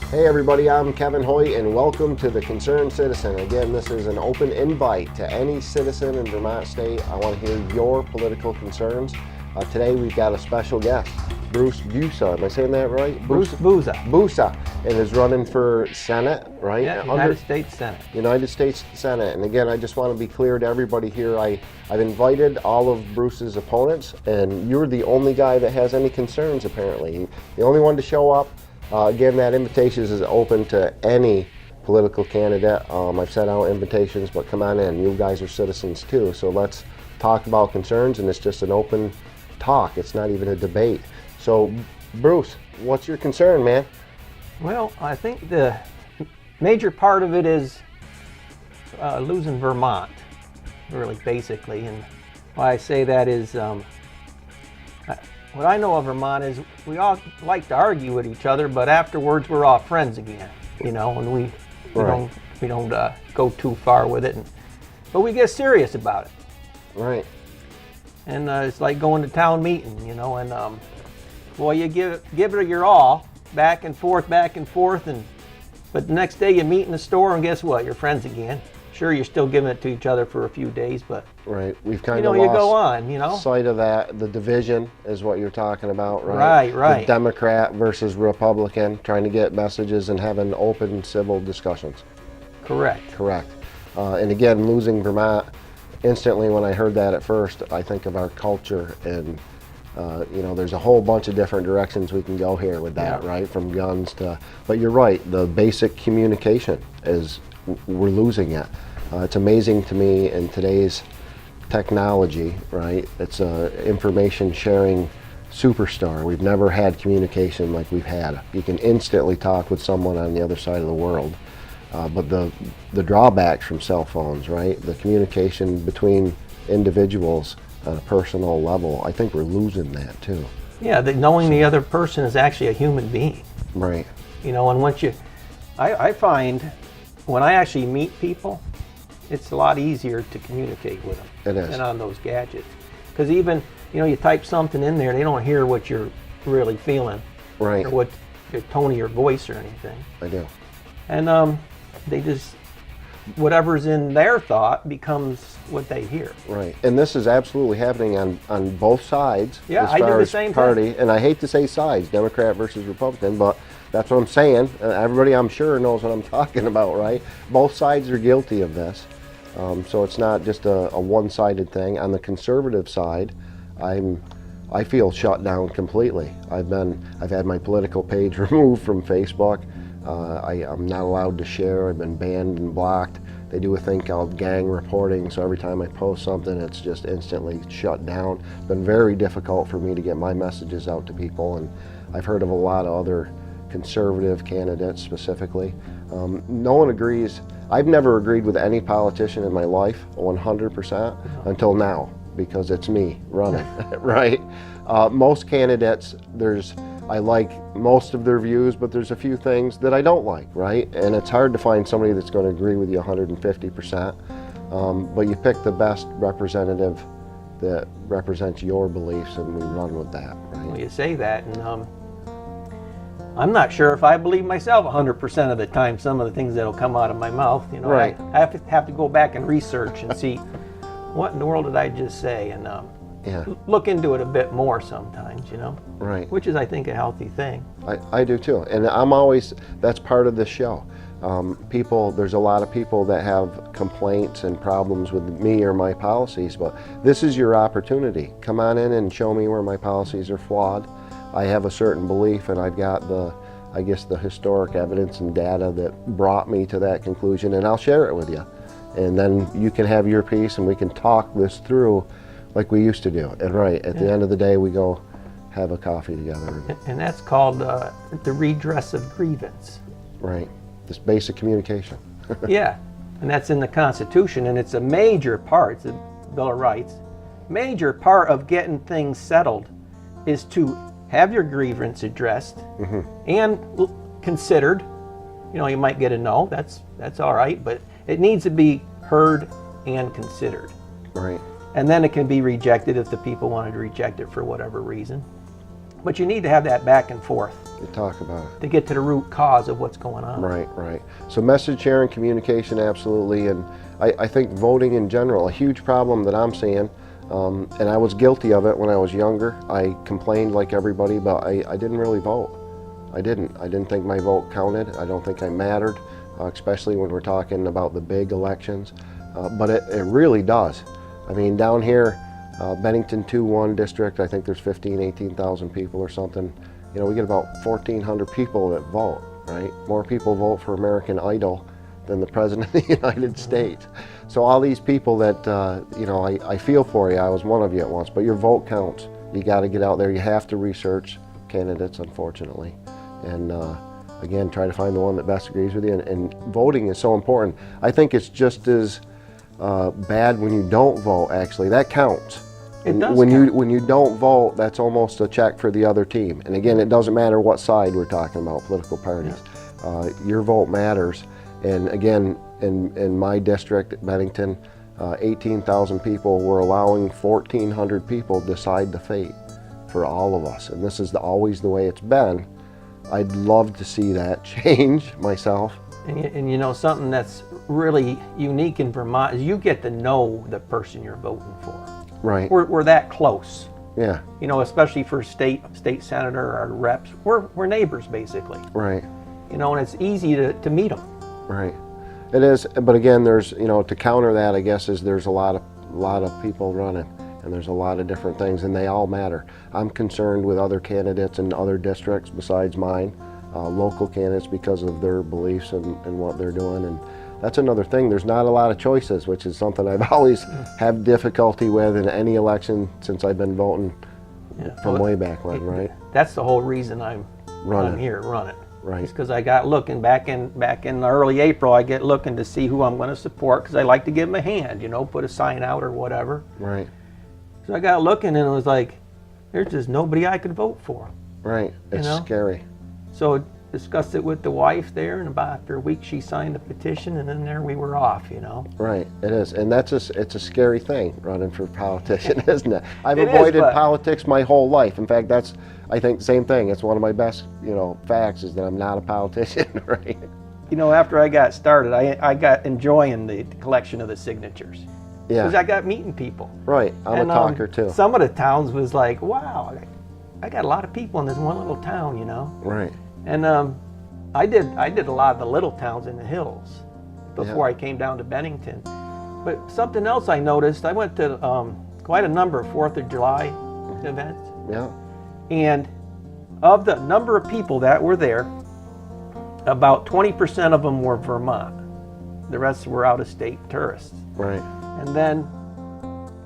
Hey everybody, I'm Kevin Hoyt and welcome to The Concerned Citizen. Again, this is an open invite to any citizen in Vermont State. I want to hear your political concerns. Today we've got a special guest, Bruce Busa. Am I saying that right? Bruce Busa. Busa, and is running for Senate, right? Yeah, United States Senate. United States Senate. And again, I just want to be clear to everybody here, I've invited all of Bruce's opponents, and you're the only guy that has any concerns apparently. The only one to show up. Again, that invitation is open to any political candidate. I've sent out invitations, but come on in. You guys are citizens too, so let's talk about concerns, and it's just an open talk. It's not even a debate. So, Bruce, what's your concern, man? Well, I think the major part of it is losing Vermont, really, basically. And why I say that is, what I know of Vermont is we all like to argue with each other, but afterwards we're all friends again, you know, and we don't go too far with it, but we get serious about it. Right. And it's like going to town meeting, you know, and boy, you give it your all, back and forth, and but the next day you meet in the store, and guess what? You're friends again. Sure, you're still giving it to each other for a few days, but right, we've kind of you go on, sight of that. The division is what you're talking about, right? Right. The Democrat versus Republican, trying to get messages and having open, civil discussions. Correct. And again, losing Vermont, instantly when I heard that at first, I think of our culture, and there's a whole bunch of different directions we can go here with that, right? From guns to, but you're right, the basic communication is, we're losing it. It's amazing to me in today's technology, right? It's a information sharing superstar. We've never had communication like we've had. You can instantly talk with someone on the other side of the world. But the drawbacks from cell phones, right? The communication between individuals on a personal level, I think we're losing that too. Yeah, knowing the other person is actually a human being. Right. You know, and once I find when I actually meet people, it's a lot easier to communicate with them. It is. Than on those gadgets. Because even, you type something in there, they don't hear what you're really feeling. Right. Or what your tone of your voice or anything. I do. And they just, whatever's in their thought becomes what they hear. Right. And this is absolutely happening on both sides. Yeah, I do the same thing. And I hate to say sides, Democrat versus Republican, but that's what I'm saying. Everybody, I'm sure, knows what I'm talking about, right? Both sides are guilty of this. So it's not just a one-sided thing. On the conservative side, I feel shut down completely. I've had my political page removed from Facebook. I'm not allowed to share. I've been banned and blocked. They do a thing called gang reporting, so every time I post something, it's just instantly shut down. It's been very difficult for me to get my messages out to people, and I've heard of a lot of other conservative candidates specifically. No one agrees. I've never agreed with any politician in my life 100% until now, because it's me running, right? Most candidates, I like most of their views, but there's a few things that I don't like, right? And it's hard to find somebody that's going to agree with you 150%. But you pick the best representative that represents your beliefs, and we run with that, right? Well, you say that, and I'm not sure if I believe myself 100% of the time some of the things that'll come out of my mouth. Right. I have to go back and research and see what in the world did I just say, and look into it a bit more sometimes, Right. Which is, I think, a healthy thing. I do too, and that's part of this show. There's a lot of people that have complaints and problems with me or my policies, but this is your opportunity. Come on in and show me where my policies are flawed. I have a certain belief, and I've got the historic evidence and data that brought me to that conclusion, and I'll share it with you. And then you can have your piece, and we can talk this through like we used to do. And at the end of the day, we go have a coffee together. And that's called the redress of grievance. Right, this basic communication. Yeah, and that's in the Constitution, and it's a major part, it's the Bill of Rights, major part of getting things settled is to have your grievance addressed and considered You know, you might get a no, that's all right, but it needs to be heard and considered. Right. And then it can be rejected if the people wanted to reject it for whatever reason. But you need to have that back and forth You talk about it. to get to the root cause of what's going on. Right, right. So message sharing, communication, absolutely. And I think voting in general, a huge problem that I'm seeing, and I was guilty of it when I was younger. I complained like everybody, but I didn't really vote. I didn't think my vote counted. I don't think I mattered, especially when we're talking about the big elections. But it really does. I mean, down here, Bennington 2-1 district, I think there's 18,000 people or something. You know, we get about 1,400 people that vote, right? More people vote for American Idol than the President of the United States. So all these people that, you know, I feel for you. I was one of you at once, but your vote counts. You got to get out there. You have to research candidates, unfortunately. And again, try to find the one that best agrees with you. And voting is so important. I think it's just as bad when you don't vote, actually. That counts. It does when count. you don't vote, that's almost a check for the other team. And again, it doesn't matter what side we're talking about, political parties. Yeah. Your vote matters. And again, in my district, Bennington, 18,000 people, we're allowing 1,400 people decide the fate for all of us. And this is always the way it's been. I'd love to see that change myself. And you know, something that's really unique in Vermont is you get to know the person you're voting for. Right. We're that close. Yeah. You know, especially for state senator or reps, we're neighbors basically. Right. You know, and it's easy to meet them. Right. It is, but again, there's, you know, to counter that, I guess, is there's a lot of people running, and there's a lot of different things, and they all matter. I'm concerned with other candidates in other districts besides mine, local candidates, because of their beliefs and what they're doing. And that's another thing. There's not a lot of choices, which is something I've always had difficulty with in any election since I've been voting from way back when, right? That's the whole reason I'm here running. Right. It's because I got looking back in early April. I get looking to see who I'm going to support because I like to give them a hand, you know, put a sign out or whatever. Right. So I got looking and it was like, there's just nobody I could vote for. Right. It's scary. So discussed it with the wife there, and about after a week she signed the petition, and then there we were off, you know. Right, it is, and it's a scary thing, running for politician, isn't it? I've It avoided is, but politics my whole life. In fact, that's, I think, the same thing. It's one of my best, you know, facts is that I'm not a politician, right? You know, after I got started, I got enjoying the collection of the signatures. Yeah. Because I got meeting people. Right, I'm a talker too. Some of the towns was like, wow, I got a lot of people in this one little town, you know. Right. And I did a lot of the little towns in the hills before I came down to Bennington. But something else I noticed, I went to quite a number of 4th of July events. Yeah. And of the number of people that were there, about 20% of them were Vermont. The rest were out-of-state tourists. Right. And then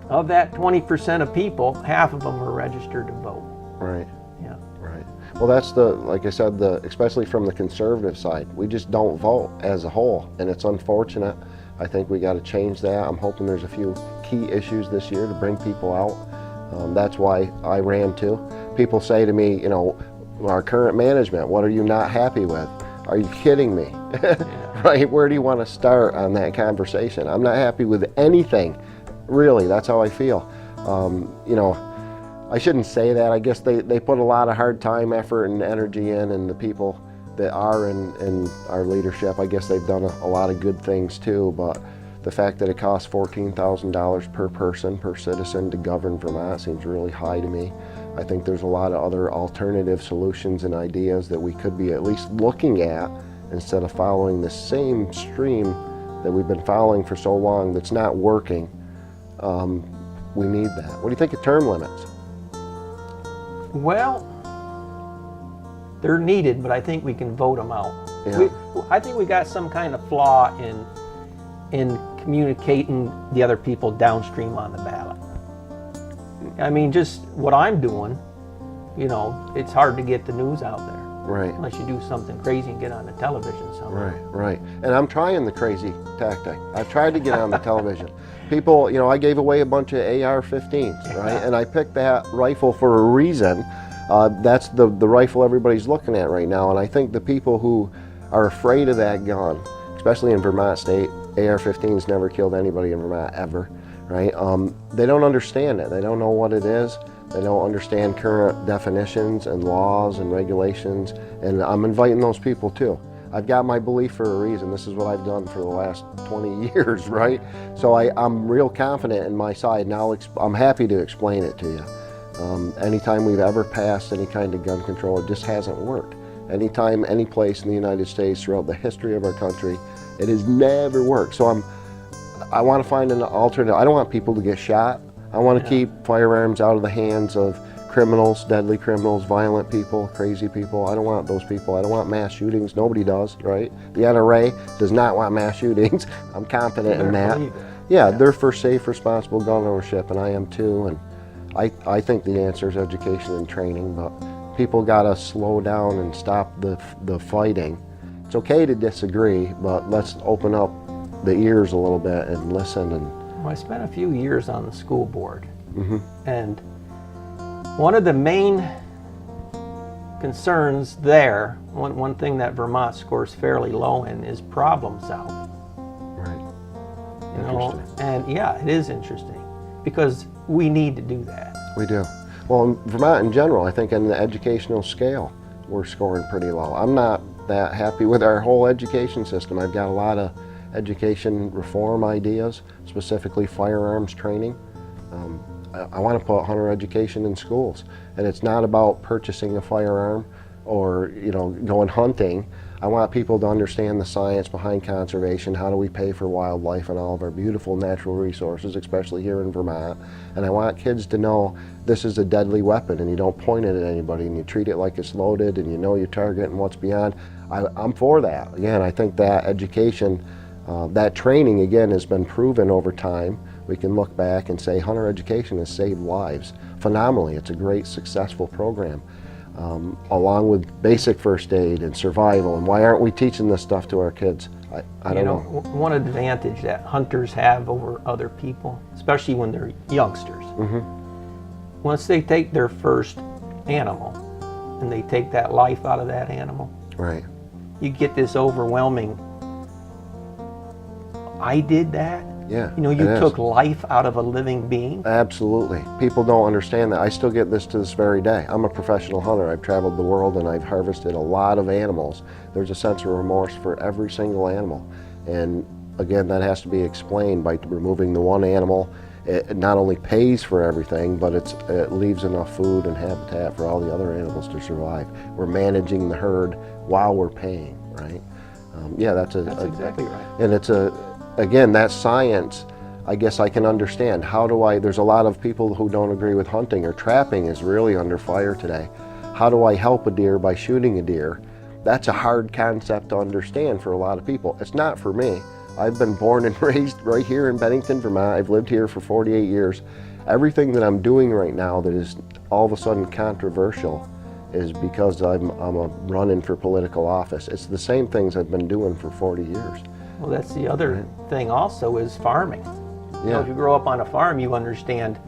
of that 20% of people, half of them were registered to vote. Right. Yeah. Right. Well, that's like I said, especially from the conservative side, we just don't vote as a whole, and it's unfortunate. I think we got to change that. I'm hoping there's a few key issues this year to bring people out. That's why I ran too. People say to me, you know, our current management, what are you not happy with? Are you kidding me? Right? Where do you want to start on that conversation? I'm not happy with anything, really. That's how I feel. You know, I shouldn't say that. I guess they put a lot of hard time, effort, and energy in, and the people that are in our leadership, I guess they've done a lot of good things too, but the fact that it costs $14,000 per person, per citizen to govern Vermont seems really high to me. I think there's a lot of other alternative solutions and ideas that we could be at least looking at instead of following the same stream that we've been following for so long that's not working. We need that. What do you think of term limits? Well, they're needed, but I think we can vote them out. Yeah. I think we got some kind of flaw in communicating the other people downstream on the ballot. I mean, just what I'm doing, you know, it's hard to get the news out there. Right. Unless you do something crazy and get on the television somewhere. Right. And I'm trying the crazy tactic. I've tried to get on the television. People, you know, I gave away a bunch of AR-15s, right? And I picked that rifle for a reason. That's the rifle everybody's looking at right now. And I think the people who are afraid of that gun, especially in Vermont state. AR-15s never killed anybody in Vermont ever, right? They don't understand it. They don't know what it is. They don't understand current definitions and laws and regulations, and I'm inviting those people too. I've got my belief for a reason. This is what I've done for the last 20 years, right? So I'm real confident in my side. Now I'm happy to explain it to you. Anytime we've ever passed any kind of gun control, it just hasn't worked. Anytime, any place in the United States throughout the history of our country, it has never worked. So I want to find an alternative. I don't want people to get shot. I want to keep firearms out of the hands of criminals, deadly criminals, violent people, crazy people. I don't want those people. I don't want mass shootings. Nobody does, right? The NRA does not want mass shootings. I'm confident in that. Yeah, they're for safe, responsible gun ownership, and I am too. And I think the answer is education and training, but people gotta slow down and stop the fighting. It's okay to disagree, but let's open up the ears a little bit and listen. And well, I spent a few years on the school board, and one of the main concerns there, one thing that Vermont scores fairly low in, is problem solving. right, You know, and yeah, it is interesting because we need to do that. we do. Well, in Vermont in general, I think on the educational scale, we're scoring pretty low. I'm not that happy with our whole education system. I've got a lot of education reform ideas, specifically firearms training. I want to put hunter education in schools, and it's not about purchasing a firearm or going hunting. I want people to understand the science behind conservation. How do we pay for wildlife and all of our beautiful natural resources, especially here in Vermont? And I want kids to know this is a deadly weapon, and you don't point it at anybody, and you treat it like it's loaded, and you know your target and what's beyond. I'm for that. Again, I think that education, that training, again, has been proven over time. We can look back and say hunter education has saved lives phenomenally. It's a great, successful program, along with basic first aid and survival. And why aren't we teaching this stuff to our kids? I don't know. One advantage that hunters have over other people, especially when they're youngsters, once they take their first animal and they take that life out of that animal, Right. you get this overwhelming, I did that. Yeah. You took life out of a living being. Absolutely. People don't understand that. I still get this to this very day. I'm a professional hunter. I've traveled the world and I've harvested a lot of animals. There's a sense of remorse for every single animal. And again, that has to be explained by removing the one animal. It not only pays for everything, but it leaves enough food and habitat for all the other animals to survive. We're managing the herd while we're paying, right? Yeah, that's exactly right. And again, that science, I guess I can understand. There's a lot of people who don't agree with hunting, or trapping is really under fire today. How do I help a deer by shooting a deer? That's a hard concept to understand for a lot of people. It's not for me. I've been born and raised right here in Bennington, Vermont. I've lived here for 48 years. Everything that I'm doing right now that is all of a sudden controversial is because I'm running for political office. It's the same things I've been doing for 40 years. Well, that's the other thing also is farming. Yeah. If you grow up on a farm, you understand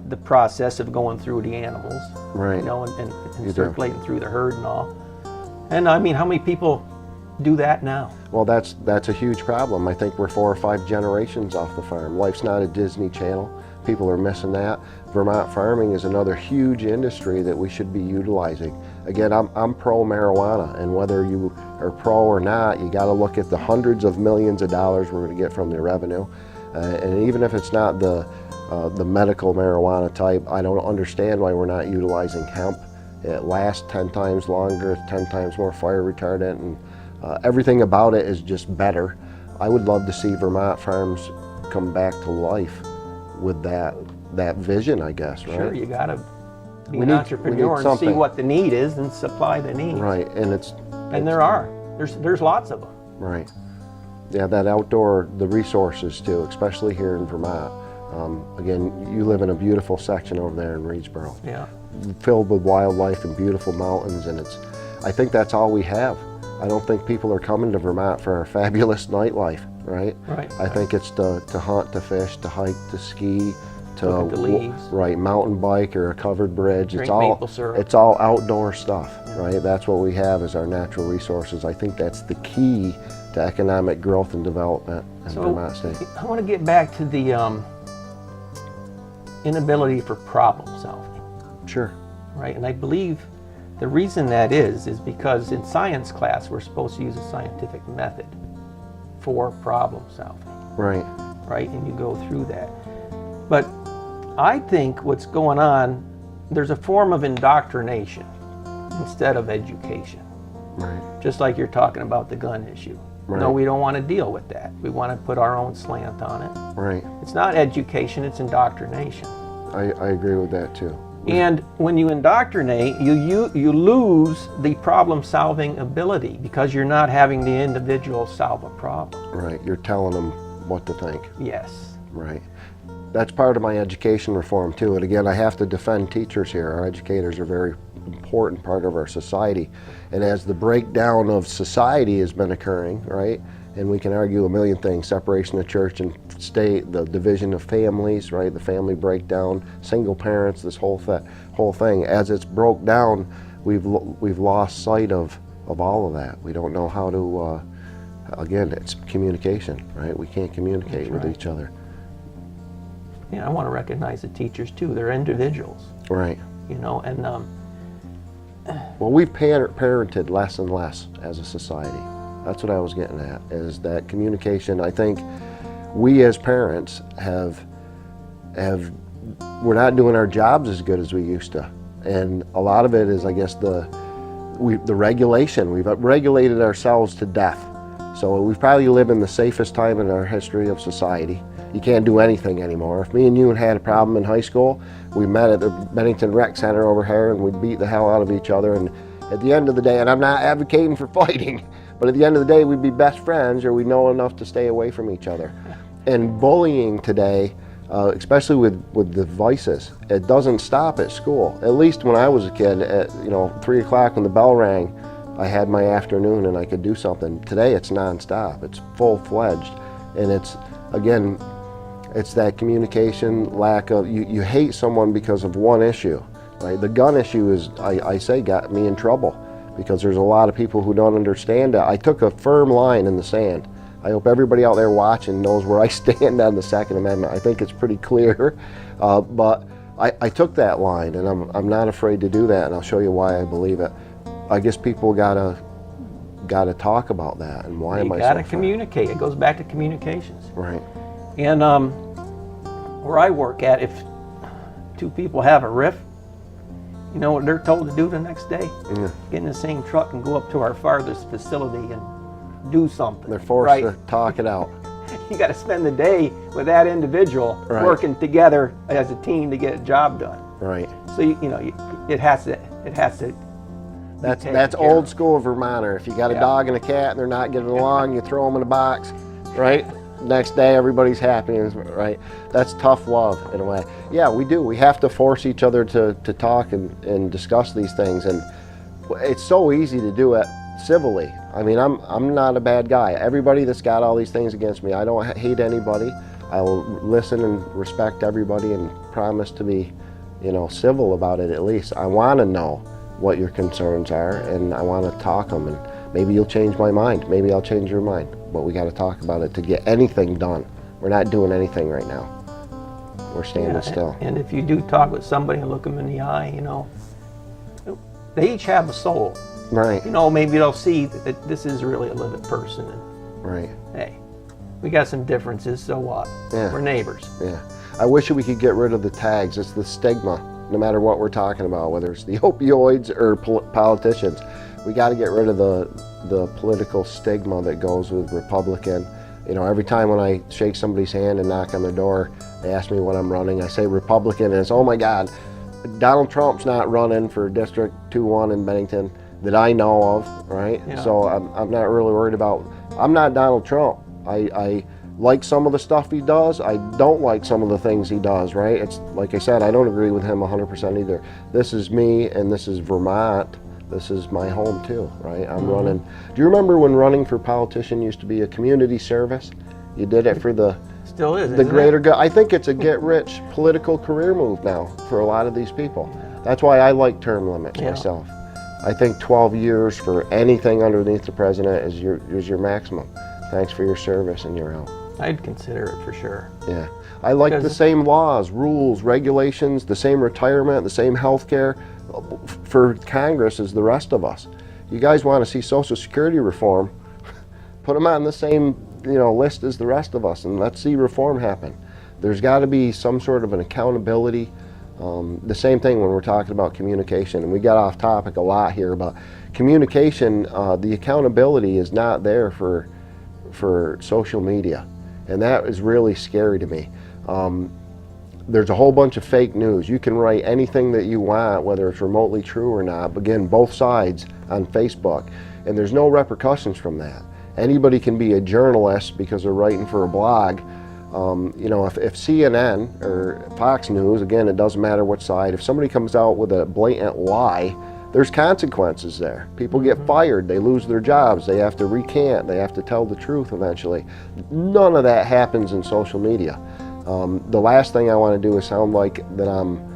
the process of going through the animals, Right. and circulating through the herd and all. And I mean, how many people do that now? Well, that's a huge problem. I think we're 4 or 5 generations off the farm. Life's not a Disney Channel. People are missing that. Vermont farming is another huge industry that we should be utilizing. Again, I'm pro marijuana, and whether you are pro or not, you got to look at the hundreds of millions of dollars we're going to get from the revenue. And even if it's not the medical marijuana type, I don't understand why we're not utilizing hemp. It lasts 10 times longer, it's 10 times more fire retardant, and everything about it is just better. I would love to see Vermont farms come back to life with that vision, I guess, right? Sure, you got to be an entrepreneur and see what the need is and supply the need. Right, and there's lots of them. Right. Yeah, the resources too, especially here in Vermont. Again, you live in a beautiful section over there in Reedsboro. Yeah. Filled with wildlife and beautiful mountains, and I think that's all we have. I don't think people are coming to Vermont for our fabulous nightlife, right? Right. I think it's to hunt, to fish, to hike, to ski, to Look at the leaves. right, mountain bike or a covered bridge. Drink It's all maple syrup. it's all outdoor stuff, right? That's what we have is our natural resources. I think that's the key to economic growth and development in Vermont State. I want to get back to the inability for problem solving, Sure. right? And I believe the reason that is because in science class we're supposed to use a scientific method for problem solving, Right. right? And you go through that. But I think what's going on, there's a form of indoctrination instead of education. Right. Just like you're talking about the gun issue. Right. No, we don't want to deal with that. We want to put our own slant on it. Right. It's not education, it's indoctrination. I agree with that too. And when you indoctrinate, you lose the problem-solving ability because you're not having the individual solve a problem. Right. You're telling them what to think. Yes. Right. That's part of my education reform too. And again, I have to defend teachers here. Our educators are a very important part of our society. And as the breakdown of society has been occurring, right? And we can argue a million things, separation of church and state, the division of families, right? The family breakdown, single parents, this whole thing. As it's broke down, we've lost sight of all of that. We don't know how to, again, it's communication, right? We can't communicate with each other. Yeah, I want to recognize the teachers too. They're individuals. Right. You know, and well, we've parented less and less as a society. That's what I was getting at, is that communication. I think we as parents we're not doing our jobs as good as we used to. And a lot of it is, I guess, the regulation. We've regulated ourselves to death. So we've probably lived in the safest time in our history of society. You can't do anything anymore. If me and you had a problem in high school, we met at the Bennington Rec Center over here and we'd beat the hell out of each other. And at the end of the day, and I'm not advocating for fighting, but at the end of the day, we'd be best friends or we know enough to stay away from each other. And bullying today, especially with the vices, it doesn't stop at school. At least when I was a kid, at 3 o'clock when the bell rang, I had my afternoon and I could do something. Today it's nonstop, it's full-fledged. And it's, again, it's that communication, lack of, you hate someone because of one issue, right? The gun issue is, I say, got me in trouble because there's a lot of people who don't understand it. I took a firm line in the sand. I hope everybody out there watching knows where I stand on the Second Amendment. I think it's pretty clear, but I took that line and I'm not afraid to do that, and I'll show you why I believe it. I guess people gotta talk about that and why am I so You gotta communicate. It goes back to communications. Right. And where I work at, if two people have a riff, you know what they're told to do the next day? Yeah. Get in the same truck and go up to our farthest facility and do something. They're forced to talk it out. You got to spend the day with that individual working together as a team to get a job done. Right. So it has to. That's old school Vermonter. If you got a dog and a cat and they're not getting along, you throw them in a box, right? Next day everybody's happy, right? That's tough love in a way. Yeah, we do. We have to force each other to talk and discuss these things, and it's so easy to do it civilly. I mean, I'm not a bad guy. Everybody that's got all these things against me, I don't hate anybody. I will listen and respect everybody and promise to be, civil about it at least. I want to know what your concerns are, and I want to talk them, and maybe you'll change my mind. Maybe I'll change your mind, but we got to talk about it to get anything done. We're not doing anything right now. We're standing still. And if you do talk with somebody and look them in the eye, they each have a soul. Right. Maybe they'll see that this is really a living person. And, right. Hey, we got some differences, so what? Yeah. We're neighbors. Yeah. I wish we could get rid of the tags. It's the stigma, no matter what we're talking about, whether it's the opioids or politicians. We got to get rid of the political stigma that goes with Republican. Every time when I shake somebody's hand and knock on their door, they ask me what I'm running. I say Republican, and it's, oh my God, Donald Trump's not running for District 2-1 in Bennington that I know of, right? Yeah. So I'm not really worried about, I'm not Donald Trump. I like some of the stuff he does. I don't like some of the things he does, right? It's like I said, I don't agree with him 100% either. This is me, and this is Vermont. This is my home too, right? I'm running. Do you remember when running for politician used to be a community service? You did it for the still is, the isn't greater it? good. I think it's a get-rich political career move now for a lot of these people. That's why I like term limits myself. I think 12 years for anything underneath the president is your maximum. Thanks for your service and you're out. I'd consider it for sure. Yeah. I like the same laws, rules, regulations, the same retirement, the same health care for Congress as the rest of us. You guys want to see Social Security reform, put them on the same list as the rest of us and let's see reform happen. There's got to be some sort of an accountability. The same thing when we're talking about communication, and we got off topic a lot here, but communication, the accountability is not there for social media, and that is really scary to me. There's a whole bunch of fake news. You can write anything that you want, whether it's remotely true or not, but again, both sides on Facebook, and there's no repercussions from that. Anybody can be a journalist because they're writing for a blog. If CNN or Fox News, again, it doesn't matter which side, if somebody comes out with a blatant lie, there's consequences there. People get fired, they lose their jobs, they have to recant, they have to tell the truth eventually. None of that happens in social media. The last thing I want to do is sound like that I'm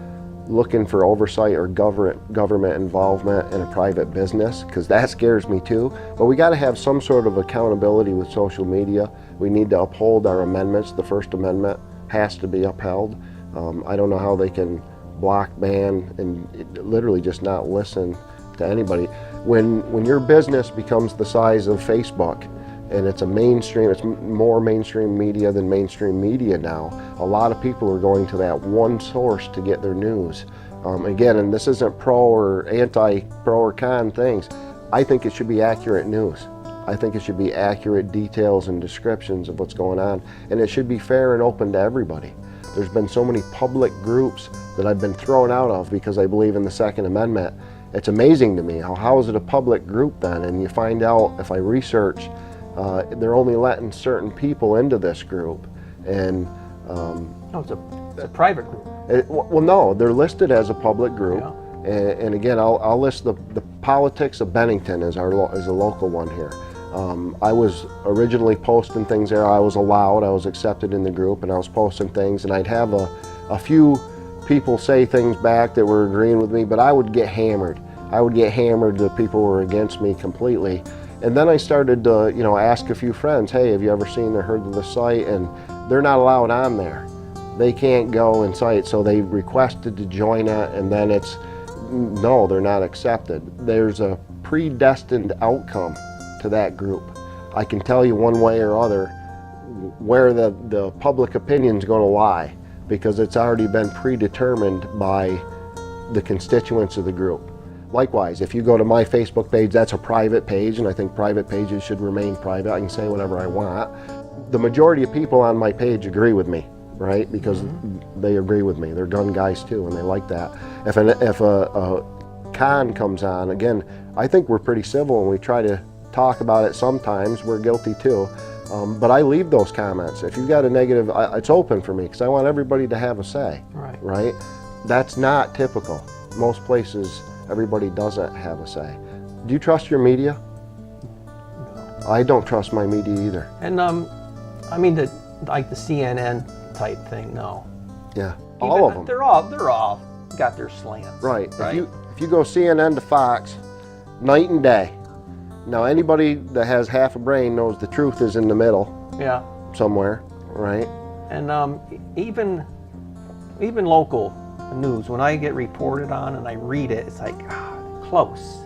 looking for oversight or government involvement in a private business, because that scares me too. But we got to have some sort of accountability with social media. We need to uphold our amendments. The First Amendment has to be upheld. I don't know how they can block, ban, and literally just not listen to anybody. When your business becomes the size of Facebook, and it's it's more mainstream media than mainstream media now. A lot of people are going to that one source to get their news. Again, and this isn't pro or pro or con things. I think it should be accurate news. I think it should be accurate details and descriptions of what's going on, and it should be fair and open to everybody. There's been so many public groups that I've been thrown out of because I believe in the Second Amendment. It's amazing to me how is it a public group then? And you find out, if I research, they're only letting certain people into this group, and No, it's a private group. well, no, they're listed as a public group, Yeah. and again, I'll list the Politics of Bennington as a local one here. I was originally posting things there. I was allowed, I was accepted in the group, and I was posting things, and I'd have a few people say things back that were agreeing with me, but I would get hammered. I would get hammered that people were against me completely. And then I started to, ask a few friends, hey, have you ever seen or heard of the site? And they're not allowed on there. They can't go and site, so they requested to join it, and then no, they're not accepted. There's a predestined outcome to that group. I can tell you one way or other where the public opinion's going to lie, because it's already been predetermined by the constituents of the group. Likewise, if you go to my Facebook page, that's a private page, and I think private pages should remain private. I can say whatever I want. The majority of people on my page agree with me, right? Because they agree with me. They're gun guys too, and they like that. If a con comes on, again, I think we're pretty civil and we try to talk about it sometimes. We're guilty too. But I leave those comments. If you've got a negative, it's open for me, because I want everybody to have a say, right? That's not typical. Most places, everybody doesn't have a say. Do you trust your media? No. I don't trust my media either. And I mean, the CNN type thing, no. Yeah, all of them. They're all got their slants. Right. If you go CNN to Fox, night and day. Now, anybody that has half a brain knows the truth is in the middle. Yeah. Somewhere, right? And even local news, when I get reported on and I read it, it's like, close,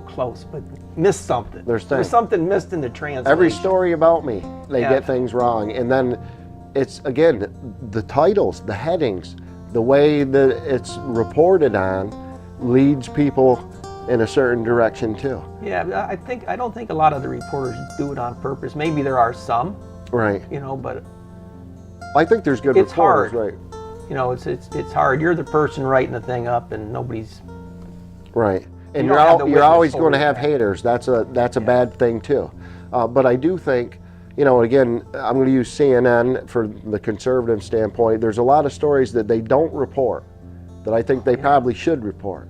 close, but missed something. There's something missed in the translation. Every story about me, they get things wrong. And then it's, again, the titles, the headings, the way that it's reported on leads people in a certain direction too. Yeah, I don't think a lot of the reporters do it on purpose. Maybe there are some. Right. But I think there's good reporters, hard. Right. It's hard. You're the person writing the thing up, and nobody's. Right. And you're always going to have haters. That's a bad thing too. But I do think, again, I'm going to use CNN for the conservative standpoint. There's a lot of stories that they don't report that I think they probably should report.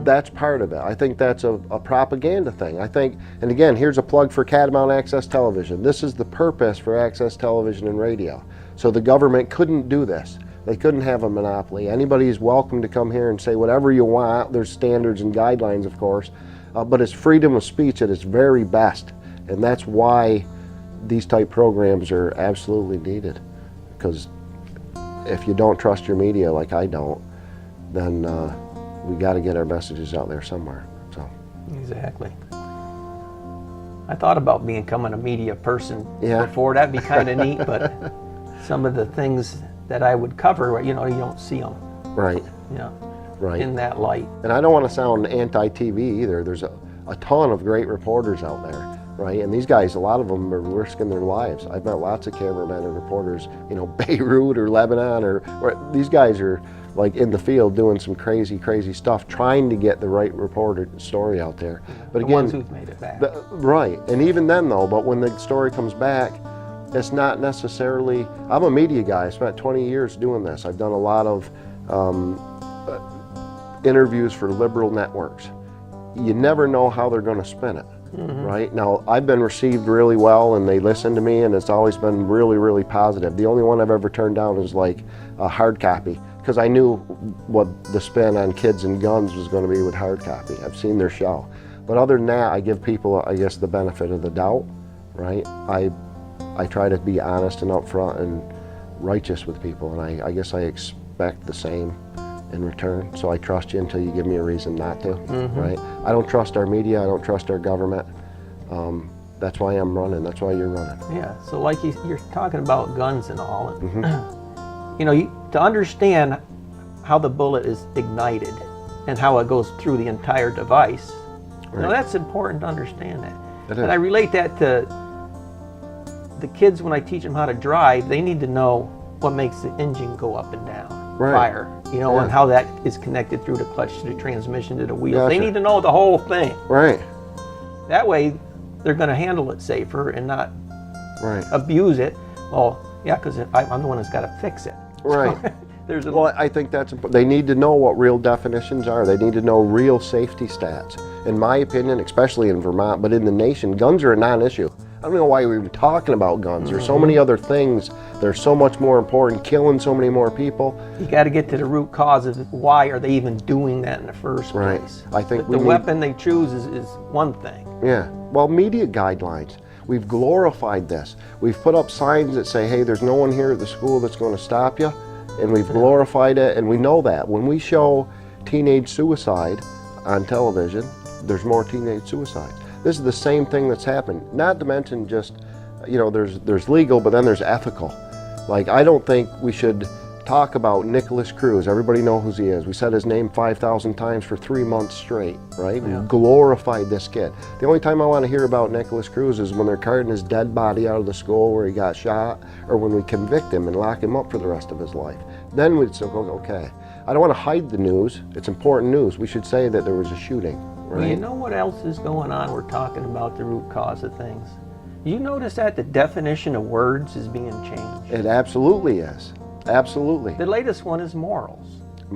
That's part of it. I think that's a propaganda thing. I think, and again, here's a plug for Catamount Access Television. This is the purpose for Access Television and Radio. So the government couldn't do this. They couldn't have a monopoly. Anybody is welcome to come here and say whatever you want. There's standards and guidelines, of course, but it's freedom of speech at its very best. And that's why these type programs are absolutely needed. Because if you don't trust your media like I don't, then we got to get our messages out there somewhere. So Exactly. I thought about becoming a media person Yeah. before. That'd be kind of neat, but some of the things that I would cover, you don't see them, right, right. in that light. And I don't want to sound anti-TV either. There's a ton of great reporters out there, right? And these guys, a lot of them are risking their lives. I've met lots of cameramen and reporters, Beirut or Lebanon, or these guys are like in the field doing some crazy, crazy stuff, trying to get the right reported story out there. But The again, ones who've made it back. right. And even then though, but when the story comes back, it's not necessarily, I'm a media guy. I spent 20 years doing this. I've done a lot of interviews for liberal networks. You never know how they're going to spin it, right? Now, I've been received really well and they listen to me and it's always been really, really positive. The only one I've ever turned down is like a hard copy because I knew what the spin on kids and guns was going to be with hard copy. I've seen their show. But other than that, I give people, I guess, the benefit of the doubt, right? I try to be honest and upfront and righteous with people, and I guess I expect the same in return. So I trust you until you give me a reason not to, right? I don't trust our media, I don't trust our government. That's why I'm running, that's why you're running. Yeah, so like you're talking about guns and all, and to understand how the bullet is ignited and how it goes through the entire device, Right. That's important to understand that. It And is. I relate that to the kids when I teach them how to drive. They need to know what makes the engine go up and down, Right. fire, Yeah. and how that is connected through the clutch to the transmission to the wheels. They Gotcha. need to know the whole thing. Right, That way, they're going to handle it safer and not right, abuse it. Well, yeah, because I'm the one that's got to fix it. right. There's a Well, I think that's important. They need to know what real definitions are. They need to know real safety stats. In my opinion, especially in Vermont, but in the nation, guns are a non-issue. I don't know why we're even talking about guns. There's so many other things. They're so much more important, killing so many more people. You got to get to the root cause of why are they even doing that in the first Right. place. I think But we the need- weapon they choose is one thing. Yeah. Well, media guidelines. We've glorified this. We've put up signs that say, hey, there's no one here at the school that's going to stop you. And we've glorified it, and we know that. When we show teenage suicide on television, there's more teenage suicides. This is the same thing that's happened. Not to mention just, there's legal, but then there's ethical. Like, I don't think we should talk about Nicholas Cruz. Everybody know who he is. We said his name 5,000 times for 3 months straight, right? Yeah. We glorified this kid. The only time I want to hear about Nicholas Cruz is when they're carting his dead body out of the school where he got shot, or when we convict him and lock him up for the rest of his life. Then we'd say, okay. I don't want to hide the news. It's important news. We should say that there was a shooting, right? Well, you know what else is going on? We're talking about the root cause of things. You notice that the definition of words is being changed. It absolutely is. Absolutely. The latest one is morals.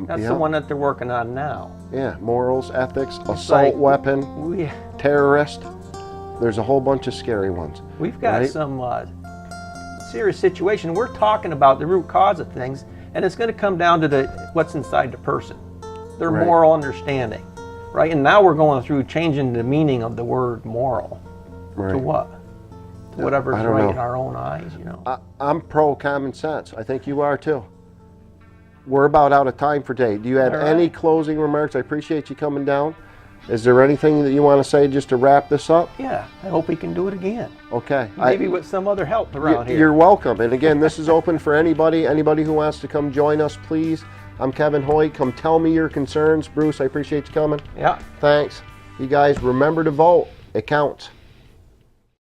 That's Yeah. the one that they're working on now. Yeah, morals, ethics, assault like- weapon, terrorist. There's a whole bunch of scary ones. We've got Right. some serious situation. We're talking about the root cause of things, and it's going to come down to what's inside the person, their Right. moral understanding, right? And now we're going through changing the meaning of the word moral Right. to what? To whatever's I don't right know. in our own eyes, I'm pro common sense. I think you are too. We're about out of time for today. Do you have All right. any closing remarks? I appreciate you coming down. Is there anything that you want to say just to wrap this up? Yeah, I hope we can do it again. Okay. Maybe with some other help around here. You're welcome. And again, this is open for anybody who wants to come join us, please. I'm Kevin Hoyt. Come tell me your concerns. Bruce, I appreciate you coming. Yeah. Thanks. You guys remember to vote. It counts.